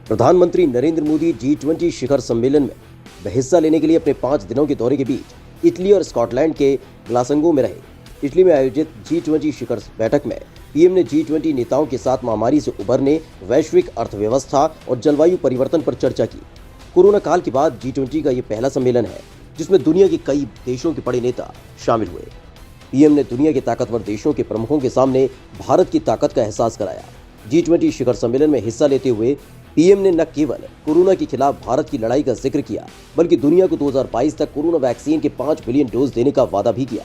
प्रधानमंत्री नरेंद्र मोदी G20 शिखर सम्मेलन में हिस्सा लेने के लिए अपने 5 दिनों के दौरे के बीच इटली और स्कॉटलैंड के ग्लासगो में रहे। इटली में आयोजित G20 शिखर बैठक में पीएम ने G20 नेताओं के साथ महामारी से उबरने, वैश्विक अर्थव्यवस्था और जलवायु परिवर्तन पर चर्चा की। कोरोना काल के बाद G20 का ये पहला सम्मेलन है जिसमें दुनिया के कई देशों के बड़े नेता शामिल हुए। पीएम ने दुनिया के ताकतवर देशों के प्रमुखों के सामने भारत की ताकत का एहसास कराया। G20 शिखर सम्मेलन में हिस्सा लेते हुए पीएम ने न केवल कोरोना के खिलाफ भारत की लड़ाई का जिक्र किया, बल्कि दुनिया को 2022 तक कोरोना वैक्सीन के 5 बिलियन डोज देने का वादा भी किया।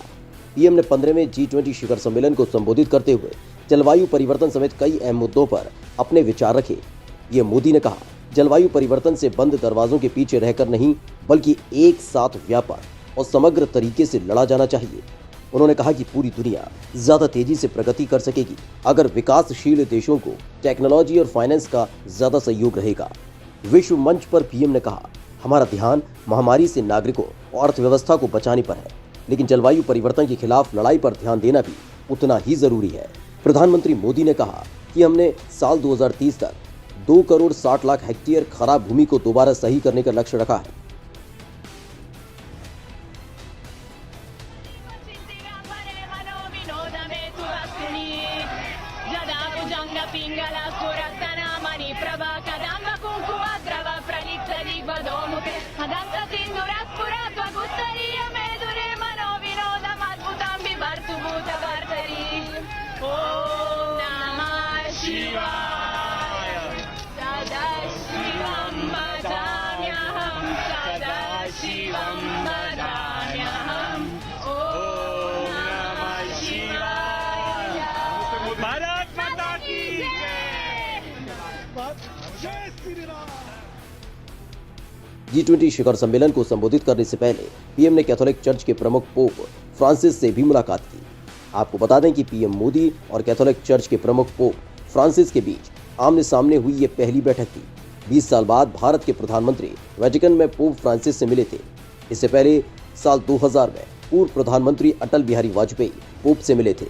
पीएम ने 15वें G20 शिखर सम्मेलन को संबोधित करते हुए जलवायु परिवर्तन समेत कई अहम मुद्दों पर अपने विचार रखे। ये मोदी ने कहा, जलवायु परिवर्तन से बंद दरवाजों के पीछे रहकर नहीं, बल्कि एक साथ व्यापक और समग्र तरीके से लड़ा जाना चाहिए। उन्होंने कहा कि पूरी दुनिया ज्यादा तेजी से प्रगति कर सकेगी अगर विकासशील देशों को टेक्नोलॉजी और फाइनेंस का ज्यादा सहयोग रहेगा। विश्व मंच पर पीएम ने कहा, हमारा ध्यान महामारी से नागरिकों और अर्थव्यवस्था को बचाने पर है, लेकिन जलवायु परिवर्तन के खिलाफ लड़ाई पर ध्यान देना भी उतना ही जरूरी है। प्रधानमंत्री मोदी ने कहा कि हमने साल 2030 तक 2 करोड़ 60 लाख हेक्टेयर खराब भूमि को दोबारा सही करने का लक्ष्य रखा है। भारत माता की जय श्री राम। G20 शिखर सम्मेलन को संबोधित करने से पहले पीएम ने कैथोलिक चर्च के प्रमुख पोप फ्रांसिस से भी मुलाकात की। आपको बता दें कि पीएम मोदी और कैथोलिक चर्च के प्रमुख पोप फ्रांसिस के बीच आमने सामने हुई ये पहली बैठक थी। 20 साल बाद भारत के प्रधानमंत्री वेटिकन में पोप फ्रांसिस से मिले थे। इससे पहले साल 2000 में पूर्व प्रधानमंत्री अटल बिहारी वाजपेयी पोप से मिले थे।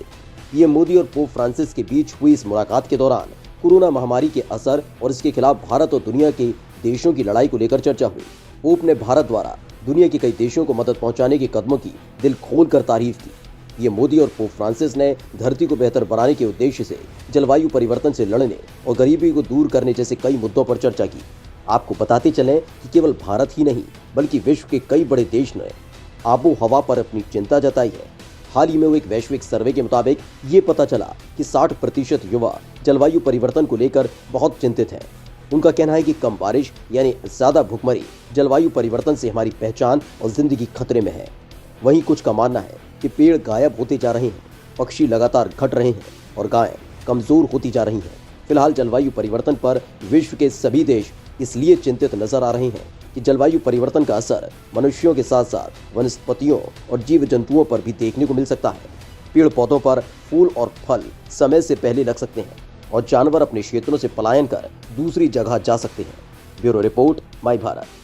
पीएम मोदी और पोप फ्रांसिस के बीच हुई इस मुलाकात के दौरान कोरोना महामारी के असर और इसके खिलाफ भारत और दुनिया के देशों की लड़ाई को लेकर चर्चा हुई। पोप ने भारत द्वारा दुनिया के कई देशों को मदद पहुंचाने के कदमों की दिल खोलकर तारीफ की। पीएम मोदी और पोप फ्रांसिस ने धरती को बेहतर बनाने के उद्देश्य से जलवायु परिवर्तन से लड़ने और गरीबी को दूर करने जैसे कई मुद्दों पर चर्चा की। आपको बताते चलें कि केवल भारत ही नहीं, बल्कि विश्व के कई बड़े देश ने आबो हवा पर अपनी चिंता जताई है। हाल ही में हुए एक वैश्विक सर्वे के मुताबिक ये पता चला कि 60% युवा जलवायु परिवर्तन को लेकर बहुत चिंतित हैं। उनका कहना है कि कम बारिश यानी ज्यादा भूखमरी जलवायु परिवर्तन से हमारी पहचान और जिंदगी खतरे में है। वहीं कुछ का मानना है कि पेड़ गायब होते जा रहे हैं, पक्षी लगातार घट रहे हैं और गायें कमजोर होती जा रही हैं। फिलहाल जलवायु परिवर्तन पर विश्व के सभी देश इसलिए चिंतित नजर आ रहे हैं कि जलवायु परिवर्तन का असर मनुष्यों के साथ साथ वनस्पतियों और जीव जंतुओं पर भी देखने को मिल सकता है। पेड़ पौधों पर फूल और फल समय से पहले लग सकते हैं और जानवर अपने क्षेत्रों से पलायन कर दूसरी जगह जा सकते हैं। ब्यूरो रिपोर्ट, माई भारत।